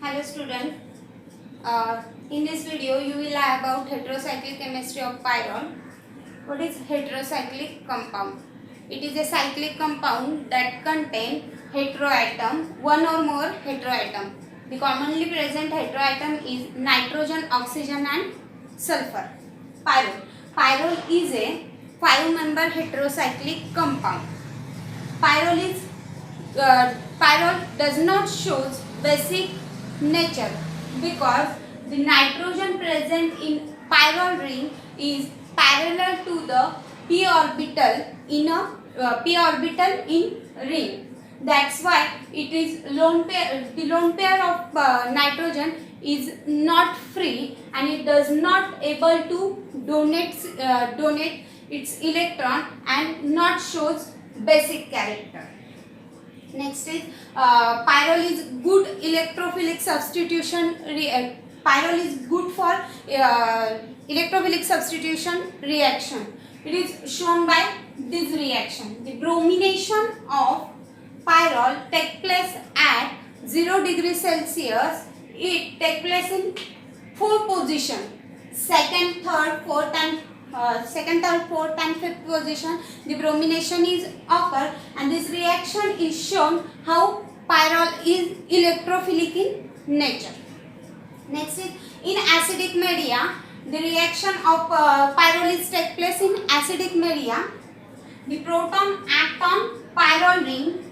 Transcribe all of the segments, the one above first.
Hello student, in this video you will learn about heterocyclic chemistry of pyrrole. What is heterocyclic compound? It is a cyclic compound that contain heteroatom, one or more heteroatom. The commonly present heteroatom is nitrogen, oxygen and sulfur. Pyrrole. Pyrrole is a 5-member heterocyclic compound. Pyrrole does not show basic nature because the nitrogen present in pyrrole ring is parallel to the p orbital in ring. That's why it is lone pair. The lone pair of nitrogen is not free and it does not able to donate its electron and not shows basic character. Next is pyrrole is good electrophilic substitution. Pyrrole is good for electrophilic substitution reaction. It is shown by this reaction. The bromination of pyrrole take place at 0 degrees Celsius. It take place in 4 position: second, third, fourth and second, third, fourth and fifth position. The bromination is occur and this reaction is shown how pyrrole is electrophilic in nature. Next is in acidic media. The reaction of pyrrole is take place in acidic media. The proton act on pyrrole ring.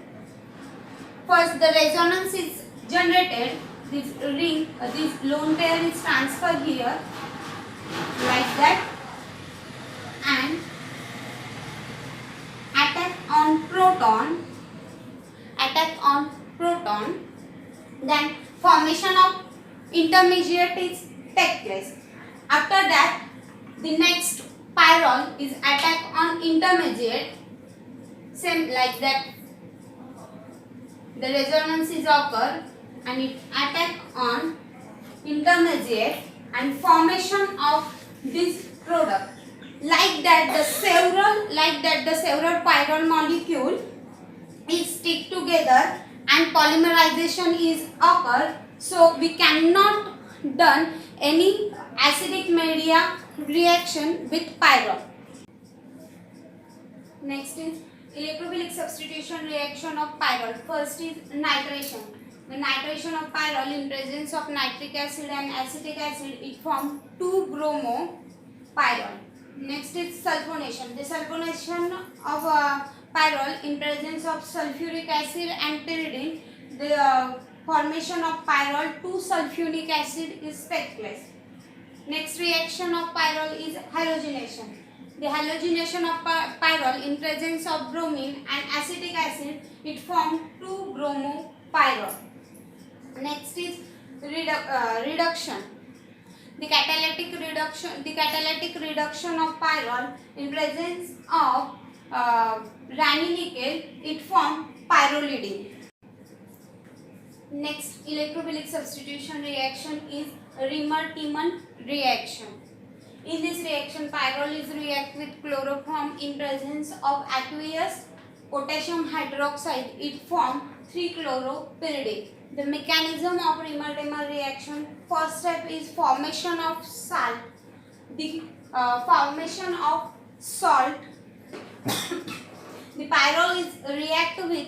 First the resonance is generated. This ring, this lone pair is transferred here like that and attack on proton, then formation of intermediate is take place. After that the next pyrrole is attack on intermediate, same like that the resonance is occur and it attack on intermediate and formation of this product. Like that the several pyrrole molecule is stick together and polymerization is occur, so we cannot done any acidic media reaction with pyrrole. Next is electrophilic substitution reaction of pyrrole. First is nitration. The nitration of pyrrole in presence of nitric acid and acetic acid, it forms 2-bromo pyrrole. Next is sulfonation. The sulfonation of pyrrole in presence of sulfuric acid and pyridine, the formation of pyrrole 2-sulfonic acid is take place. Next reaction of pyrrole is halogenation. The halogenation of pyrrole in presence of bromine and acetic acid, it forms 2-bromo pyrrole. Next is reduction. The catalytic reduction of pyrrole in presence of ranitidine, it forms pyrrolidine. Next electrophilic substitution reaction is Riemann-Tiemann reaction. In this reaction, pyrrole is react with chloroform in presence of aqueous potassium hydroxide. It forms 3-chloropyridine. The mechanism of Riemann-Tiemann reaction: first step is formation of salt. The formation of salt, the pyrrole is react with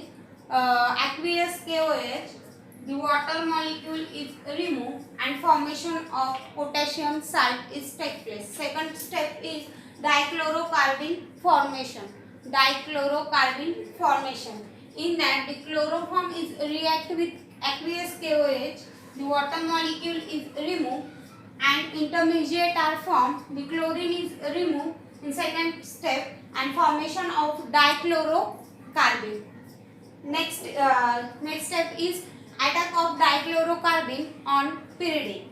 aqueous KOH. The water molecule is removed and formation of potassium salt is take place. Second step is dichlorocarbon formation. In that the chloroform is react with aqueous KOH. The water molecule is removed and intermediate are formed. The chlorine is removed in second step and formation of dichlorocarbon. Next step is attack of dichlorocarbon on pyridine.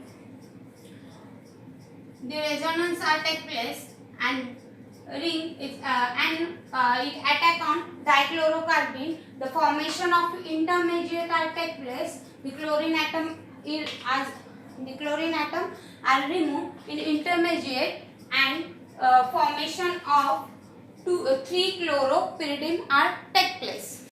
The resonance are take place and ring is it attack on dichlorocarbon. The formation of intermediate are take place. The chlorine atom are removed in intermediate and formation of 3-chloropyridine are take place.